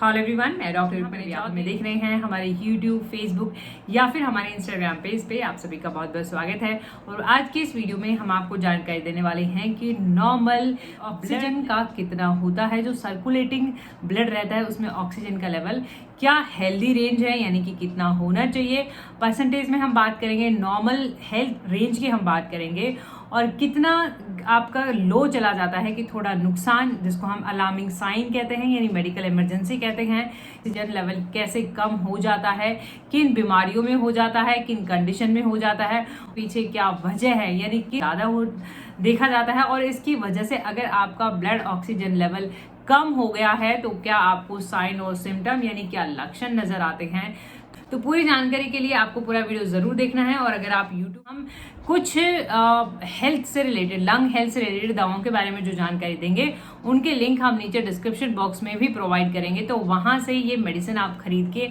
Hello everyone, मैं doctor Rukmini. आप में देख रहे हैं हमारे यूट्यूब, फेसबुक या फिर हमारे इंस्टाग्राम पेज पे आप सभी का बहुत बहुत स्वागत है। और आज के इस वीडियो में हम आपको जानकारी देने वाले हैं कि नॉर्मल ऑक्सीजन का कितना होता है, जो सर्कुलेटिंग ब्लड रहता है उसमें ऑक्सीजन का लेवल क्या हेल्दी रेंज है, यानी कि कितना होना चाहिए। परसेंटेज में हम बात करेंगे, नॉर्मल हेल्थ रेंज की हम बात करेंगे, और कितना आपका लो चला जाता है कि थोड़ा नुकसान, जिसको हम अलार्मिंग साइन कहते हैं यानी मेडिकल इमरजेंसी कहते हैं, ऑक्सीजन लेवल कैसे कम हो जाता है, किन बीमारियों में हो जाता है, किन कंडीशन में हो जाता है, पीछे क्या वजह है, यानी कि ज़्यादा हो देखा जाता है। और इसकी वजह से अगर आपका ब्लड ऑक्सीजन लेवल कम हो गया है तो क्या आपको साइन और सिम्टम यानी क्या लक्षण नजर आते हैं। तो पूरी जानकारी के लिए आपको पूरा वीडियो जरूर देखना है। और अगर आप यूट्यूब हम कुछ हेल्थ से रिलेटेड, लंग हेल्थ से रिलेटेड दवाओं के बारे में जो जानकारी देंगे उनके लिंक हम नीचे डिस्क्रिप्शन बॉक्स में भी प्रोवाइड करेंगे, तो वहां से ये मेडिसिन आप खरीद के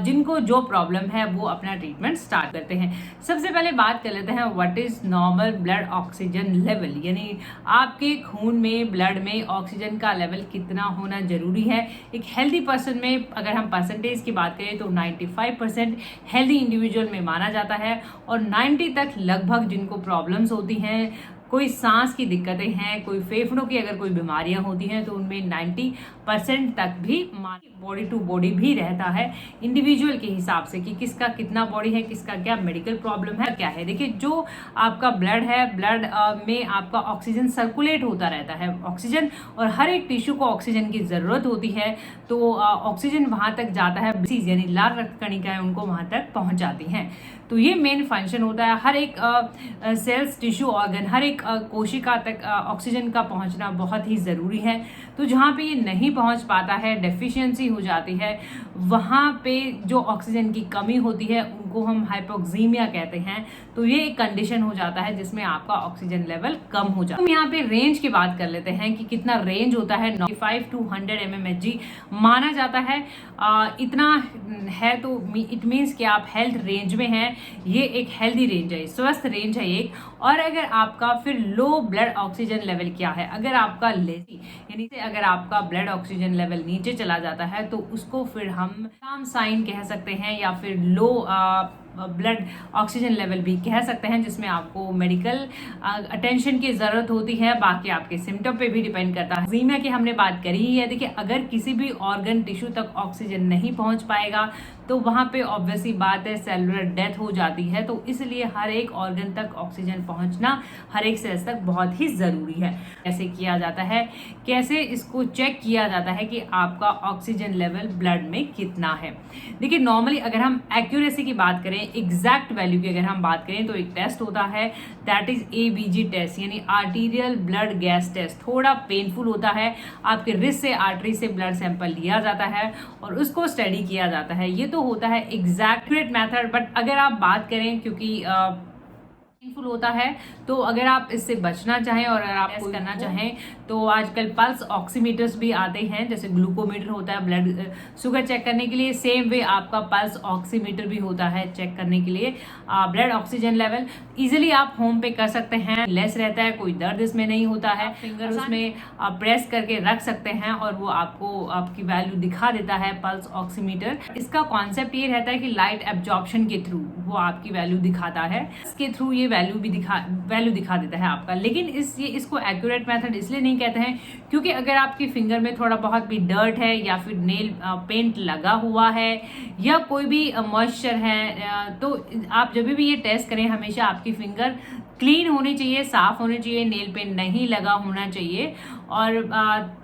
जिनको जो प्रॉब्लम है वो अपना ट्रीटमेंट स्टार्ट करते हैं। सबसे पहले बात कर लेते हैं what is normal blood oxygen level, यानी आपके खून में, ब्लड में ऑक्सीजन का लेवल कितना होना जरूरी है। एक हेल्दी पर्सन में अगर हम परसेंटेज की बात करें तो 95% हेल्दी इंडिविजुअल में माना जाता है, और 90 तक लगभग जिनको प्रॉब्लम्स होती हैं, कोई सांस की दिक्कतें हैं, कोई फेफड़ों की अगर कोई बीमारियां होती हैं तो उनमें 90% तक भी बॉडी टू बॉडी भी रहता है, इंडिविजुअल के हिसाब से कि किसका कितना बॉडी है, किसका क्या मेडिकल प्रॉब्लम है, क्या है। देखिए, जो आपका ब्लड है, ब्लड में आपका ऑक्सीजन सर्कुलेट होता रहता है, ऑक्सीजन, और हर एक टिश्यू को ऑक्सीजन की जरूरत होती है, तो ऑक्सीजन वहां तक जाता है, यानी लाल रक्त कणिकाएं उनको वहां तक पहुंच जाती हैं। तो ये मेन फंक्शन होता है। हर एक सेल्स, टिश्यू, ऑर्गन, हर एक कोशिका तक ऑक्सीजन का पहुंचना बहुत ही ज़रूरी है। तो जहाँ पे ये नहीं पहुंच पाता है, डेफिशिएंसी हो जाती है, वहाँ पे जो ऑक्सीजन की कमी होती है उनको हम हाइपोक्सीमिया कहते हैं। तो ये एक कंडीशन हो जाता है जिसमें आपका ऑक्सीजन लेवल कम हो जाता है। हम यहाँ पे रेंज की बात कर लेते हैं कि कितना रेंज होता है। 95 to 100 mmHg माना जाता है। इतना है तो इट मीन्स कि आप हेल्थ रेंज में हैं, ये एक हेल्दी रेंज है, स्वस्थ रेंज है एक। और अगर आपका फिर लो ब्लड ऑक्सीजन लेवल क्या है, अगर आपका यानी अगर आपका ब्लड ऑक्सीजन लेवल नीचे चला जाता है तो उसको फिर हम साइन कह सकते हैं, या फिर लो ब्लड ऑक्सीजन लेवल भी कह सकते हैं, जिसमें आपको मेडिकल अटेंशन की जरूरत होती है। बाकी आपके सिम्टम पे भी डिपेंड करता है। एक्सीमिया की हमने बात करी ही है। देखिए, अगर किसी भी ऑर्गन, टिश्यू तक ऑक्सीजन नहीं पहुंच पाएगा तो वहां पे ऑब्वियसली बात है सेलुलर डेथ हो जाती है। तो इसलिए हर एक ऑर्गन तक ऑक्सीजन पहुंचना, हर एक सेल्स तक बहुत ही जरूरी है। कैसे किया जाता है, कैसे इसको चेक किया जाता है कि आपका ऑक्सीजन लेवल ब्लड में कितना है। देखिए, नॉर्मली अगर हम एक्यूरेसी की बात करें, एग्जैक्ट वैल्यू की अगर हम बात करें, तो एक टेस्ट होता है, दैट इज ABG टेस्ट, यानी आर्टीरियल ब्लड गैस टेस्ट। थोड़ा पेनफुल होता है। आपके रिस्ट से, आर्टरी से ब्लड सैंपल लिया जाता है और उसको स्टडी किया जाता है। ये तो होता है एग्जैक्ट मेथड। बट अगर आप बात करें, क्योंकि पेनफुल होता है, तो अगर आप इससे बचना चाहें और अगर आप टेस्ट करना चाहें तो आजकल पल्स ऑक्सीमीटर्स भी आते हैं, जैसे ग्लूकोमीटर होता है ब्लड शुगर चेक करने के लिए, सेम वे आपका पल्स ऑक्सीमीटर भी होता है चेक करने के लिए ब्लड ऑक्सीजन लेवल। इजीली आप होम पे कर सकते हैं, लेस रहता है, कोई दर्द इसमें नहीं होता है। फिंगर उसमें प्रेस करके रख सकते हैं और वो आपको आपकी वैल्यू दिखा देता है, पल्स ऑक्सीमीटर। इसका कॉन्सेप्ट ये रहता है कि लाइट एब्जॉर्प्शन के थ्रू वो आपकी वैल्यू दिखाता है, इसके थ्रू ये वैल्यू दिखा देता है आपका। लेकिन इसको एक्यूरेट मेथड इसलिए नहीं कहते हैं क्योंकि अगर आपकी फिंगर में थोड़ा बहुत भी डर्ट है, या फिर नेल पेंट लगा हुआ है, या कोई भी मॉइस्चर है, तो आप जब भी ये टेस्ट करें हमेशा आपकी फिंगर क्लीन होनी चाहिए, साफ होनी चाहिए, नेल पेंट नहीं लगा होना चाहिए, और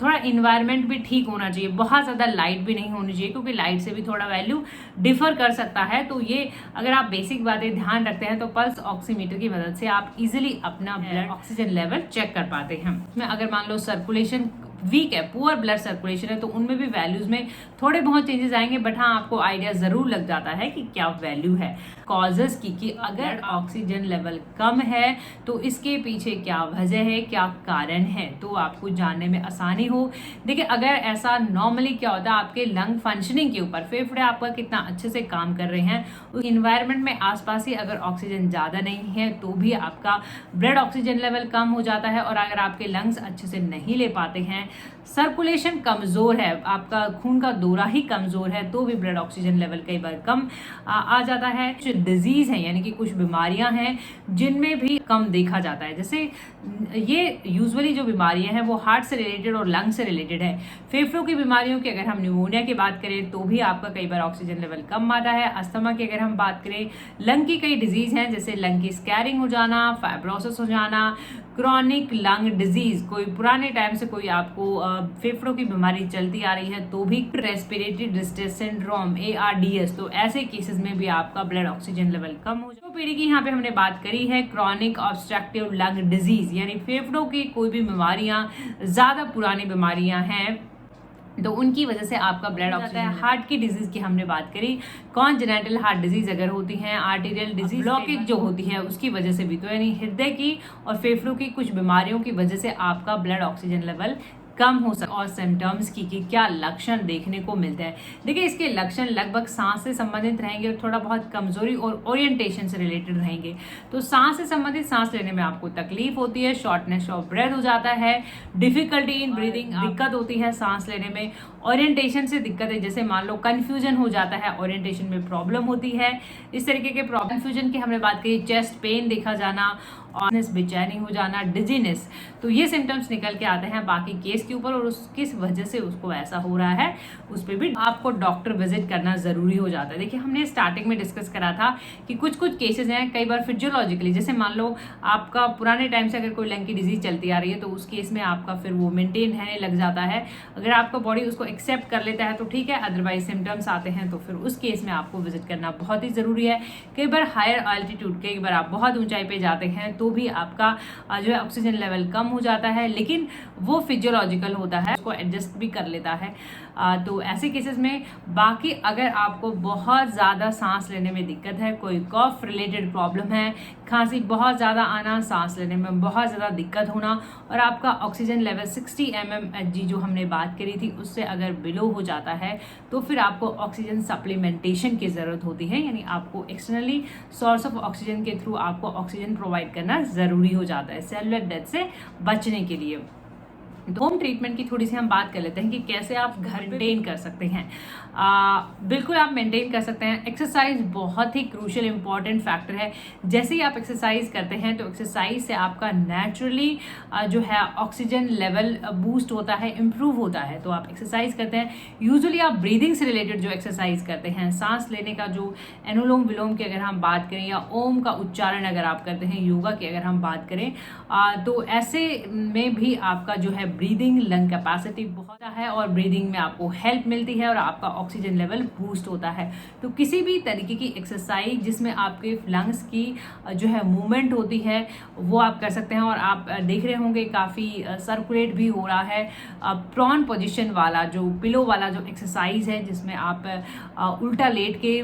थोड़ा इन्वायरमेंट भी ठीक होना चाहिए। बहुत ज़्यादा लाइट भी नहीं होनी चाहिए, क्योंकि लाइट से भी थोड़ा वैल्यू डिफर कर सकता है। तो ये अगर आप बेसिक बातें ध्यान रखते हैं तो पल्स ऑक्सीमीटर की मदद से आप इजीली अपना ब्लड ऑक्सीजन लेवल चेक कर पाते हैं। इसमें अगर मान लो सर्कुलेशन वीक है, पुअर ब्लड सर्कुलेशन है, तो उनमें भी वैल्यूज में थोड़े बहुत चेंजेस आएंगे, बट हाँ, आपको आइडिया जरूर लग जाता है कि क्या वैल्यू है। कॉजेस की कि अगर ऑक्सीजन लेवल कम है तो इसके पीछे क्या वजह है, क्या कारण है, तो आपको जानने में आसानी हो। देखिए, अगर ऐसा नॉर्मली क्या होता है, आपके लंग फंक्शनिंग के ऊपर, फेफड़े आपका कितना अच्छे से काम कर रहे हैं, उस इन्वायरमेंट में आसपास ही अगर ऑक्सीजन ज़्यादा नहीं है तो भी आपका ब्लड ऑक्सीजन लेवल कम हो जाता है। और अगर आपके लंग्स अच्छे से नहीं ले पाते हैं, सर्कुलेशन कमज़ोर है, आपका खून का दौरा ही कमज़ोर है, तो भी ब्लड ऑक्सीजन लेवल कई बार कम आ जाता है। कुछ डिजीज़ हैं, यानी कि कुछ बीमारियां हैं जिनमें भी कम देखा जाता है। जैसे ये यूजुअली जो बीमारियां हैं वो हार्ट से रिलेटेड और लंग से रिलेटेड है। फेफड़ों की बीमारियों की अगर हम न्यूमोनिया की बात करें तो भी आपका कई बार ऑक्सीजन लेवल कम आता है। अस्थमा की अगर हम बात करें, लंग की कई डिजीज़ हैं जैसे लंग की स्कैरिंग हो जाना, फाइब्रोसिस हो जाना, क्रॉनिक लंग डिजीज, कोई पुराने टाइम से कोई आपको फेफड़ों की बीमारी चलती आ रही है तो भी, रेस्पिरेटरी डिस्ट्रेस सिंड्रोम ARDS, तो ऐसे केसेस में भी आपका ब्लड ऑक्सीजन लेवल कम हो जाए। पीढ़ी की यहाँ पे हमने बात करी है क्रॉनिक ऑब्स्ट्रक्टिव लंग डिजीज, यानी फेफड़ों की कोई भी बीमारियां ज्यादा पुरानी बीमारियां हैं तो उनकी वजह से आपका ब्लड ऑक्सीजन। हार्ट की डिजीज की हमने बात करी, कॉन्जेनिटल हार्ट डिजीज अगर होती है, आर्टेरियल डिजीज, ब्लॉकेज जो होती है उसकी वजह से भी, तो यानी हृदय की और फेफड़ों की कुछ बीमारियों की वजह से आपका ब्लड ऑक्सीजन लेवल कम हो सकता है। और सिम्टम्स की कि क्या लक्षण देखने को मिलते हैं। देखिए, इसके लक्षण लगभग सांस से संबंधित रहेंगे और थोड़ा बहुत कमजोरी और ओरिएंटेशन से रिलेटेड रहेंगे। तो सांस से संबंधित, सांस लेने में आपको तकलीफ होती है, शॉर्टनेस ऑफ ब्रेथ हो जाता है, डिफिकल्टी इन ब्रीदिंग, दिक्कत होती है सांस लेने में, ओरिएंटेशन से दिक्कत है, जैसे मान लो कंफ्यूजन हो जाता है, ओरिएंटेशन में प्रॉब्लम होती है, इस तरीके के प्रॉब्लम। कंफ्यूजन की हमने बात की, चेस्ट पेन देखा जाना, और बेचैनी हो जाना, डिजीनेस, तो ये सिम्टम्स निकल के आते हैं बाकी केस के ऊपर, और उस किस वजह से उसको ऐसा हो रहा है उस पर भी आपको डॉक्टर विजिट करना जरूरी हो जाता है। देखिए, हमने स्टार्टिंग में डिस्कस करा था कि कुछ कुछ केसेस हैं कई बार फिजियोलॉजिकली, जैसे मान लो आपका पुराने टाइम से अगर कोई लंग की डिजीज चलती आ रही है तो उस केस में आपका फिर वो मेंटेन रहने लग जाता है। अगर आपका बॉडी उसको एक्सेप्ट कर लेता है तो ठीक है, अदरवाइज सिम्टम्स आते हैं तो फिर उस केस में आपको विजिट करना बहुत ही जरूरी है। कई बार हायर अल्टीट्यूड, कई बार आप बहुत ऊंचाई पे जाते हैं तो भी आपका जो है ऑक्सीजन लेवल कम हो जाता है, लेकिन वो फिजियोलॉजिकल होता है, उसको एडजस्ट भी कर लेता है। तो ऐसे केसेस में, बाकी अगर आपको बहुत ज़्यादा सांस लेने में दिक्कत है, कोई कॉफ रिलेटेड प्रॉब्लम है, खांसी बहुत ज़्यादा आना, सांस लेने में बहुत ज़्यादा दिक्कत होना, और आपका ऑक्सीजन लेवल 60 mmHg जो हमने बात करी थी उससे अगर बिलो हो जाता है तो फिर आपको ऑक्सीजन सप्लीमेंटेशन की ज़रूरत होती है, यानी आपको एक्सटर्नली सोर्स ऑफ ऑक्सीजन के थ्रू आपको ऑक्सीजन प्रोवाइड करना ज़रूरी हो जाता है सेलुलर डेथ से बचने के लिए। तो होम ट्रीटमेंट की थोड़ी सी हम बात कर लेते हैं कि कैसे आप घर मेंटेन कर सकते हैं। बिल्कुल आप मेंटेन कर सकते हैं। एक्सरसाइज बहुत ही क्रूशियल इंपॉर्टेंट फैक्टर है। जैसे ही आप एक्सरसाइज करते हैं तो एक्सरसाइज से आपका नेचुरली जो है ऑक्सीजन लेवल बूस्ट होता है, इम्प्रूव होता है। तो आप एक्सरसाइज करते हैं, यूजुअली आप ब्रीदिंग से रिलेटेड जो एक्सरसाइज करते हैं, सांस लेने का जो अनुलोम विलोम की अगर हम बात करें, या ओम का उच्चारण अगर आप करते हैं, योगा की अगर हम बात करें, तो ऐसे में भी आपका जो है ब्रीदिंग लंग कैपेसिटी बहुत है और ब्रीदिंग में आपको हेल्प मिलती है और आपका ऑक्सीजन लेवल बूस्ट होता है। तो किसी भी तरीके की एक्सरसाइज जिसमें आपके लंग्स की जो है मूवमेंट होती है वो आप कर सकते हैं। और आप देख रहे होंगे काफ़ी सर्कुलेट भी हो रहा है प्रॉन पोजीशन वाला, जो पिलो वाला जो एक्सरसाइज है, जिसमें आप उल्टा लेट के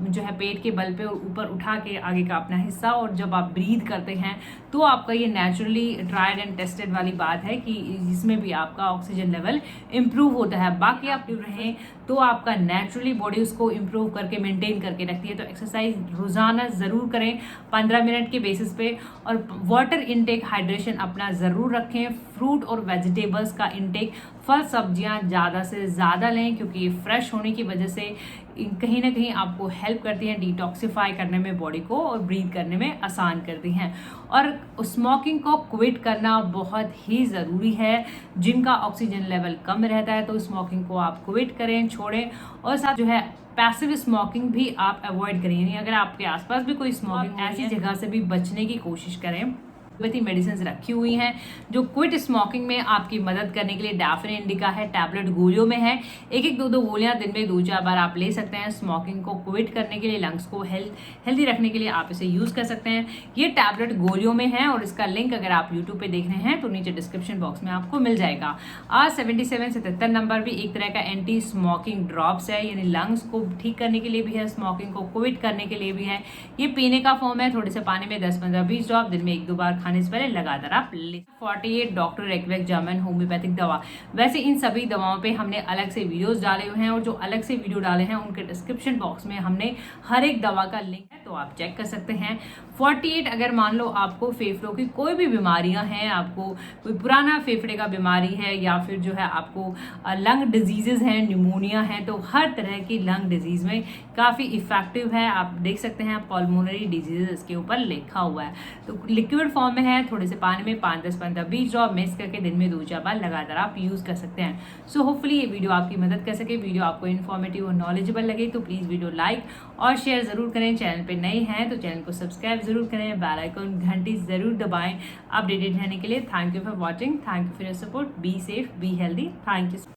जो है पेट के बल पे और ऊपर उठा के आगे का अपना हिस्सा, और जब आप ब्रीथ करते हैं तो आपका ये नेचुरली ट्राइड एंड टेस्टेड वाली बात है कि इसमें भी आपका ऑक्सीजन लेवल इम्प्रूव होता है। बाकी आप रहें तो आपका नेचुरली बॉडी उसको इम्प्रूव करके मेंटेन करके रखती है। तो एक्सरसाइज रोजाना ज़रूर करें 15 मिनट के बेसिस पे, और वाटर इनटेक हाइड्रेशन अपना ज़रूर रखें। फ्रूट और वेजिटेबल्स का इनटेक, फल सब्जियां ज़्यादा से ज़्यादा लें, क्योंकि ये फ्रेश होने की वजह से कहीं ना कहीं आपको हेल्प करती हैं डिटॉक्सिफाई करने में बॉडी को, और ब्रीथ करने में आसान करती हैं। और स्मोकिंग को क्विट करना बहुत ही ज़रूरी है। जिनका ऑक्सीजन लेवल कम रहता है तो स्मोकिंग को आप क्विट करें, छोड़ें। और साथ जो है पैसिव स्मोकिंग भी आप अवॉइड करें, यानी अगर आपके आसपास भी कोई स्मोकिंग, ऐसी जगह से भी बचने की कोशिश करें। मेडिसिन रखी हुई हैं जो क्विट स्मोकिंग में आपकी मदद करने के लिए डैफिन इंडिका है, टैबलेट गोलियों में है। एक एक दो गोलियां दिन में 2-4 बार आप ले सकते हैं। स्मोकिंग को क्विट करने के लिए, लंग्स को हेल्दी रखने के लिए आप इसे यूज कर सकते हैं। ये टैबलेट गोलियों में है और इसका लिंक अगर आप यूट्यूब पे देख रहे हैं तो नीचे डिस्क्रिप्शन बॉक्स में आपको मिल जाएगा। R77 नंबर भी एक तरह का एंटी स्मोकिंग ड्रॉप्स है, यानी लंग्स को ठीक करने के लिए भी है, स्मोकिंग को क्विट करने के लिए भी है। ये पीने का फॉर्म है, थोड़े से पानी में 10-15-20 ड्रॉप दिन में 1-2 बार खाने से पहले लगातार आप ले। 48 डॉक्टर रेकवेक जर्मन होम्योपैथिक दवा। वैसे इन सभी दवाओं पे हमने अलग से वीडियोस डाले हुए हैं और जो अलग से वीडियो डाले हैं उनके डिस्क्रिप्शन बॉक्स में हमने हर एक दवा का लिंक है, तो आप चेक कर सकते हैं। 48 अगर मान लो आपको फेफड़ों की कोई भी बीमारियां हैं, आपको कोई पुराना फेफड़े का बीमारी है या फिर जो है आपको लंग डिजीजेज हैं, न्यूमोनिया है, तो हर तरह की लंग डिजीज में काफ़ी इफेक्टिव है। आप देख सकते हैं पल्मोनरी डिजीजेज इसके ऊपर लिखा हुआ है। तो लिक्विड फॉर्म में है, थोड़े से पानी में 5-10-15-20 ड्रॉप मिक्स करके दिन में 2-4 बार लगातार आप यूज कर सकते हैं। सो होपफुली ये वीडियो आपकी मदद कर सके। वीडियो आपको इन्फॉर्मेटिव और नॉलेजेबल लगे तो प्लीज वीडियो लाइक और शेयर जरूर करें। चैनल पे नए हैं तो चैनल को सब्सक्राइब जरूर करें, बेल आइकन घंटी जरूर दबाएं अपडेटेड रहने के लिए। Thank you for watching, thank you for your support, be safe, be healthy, thank you.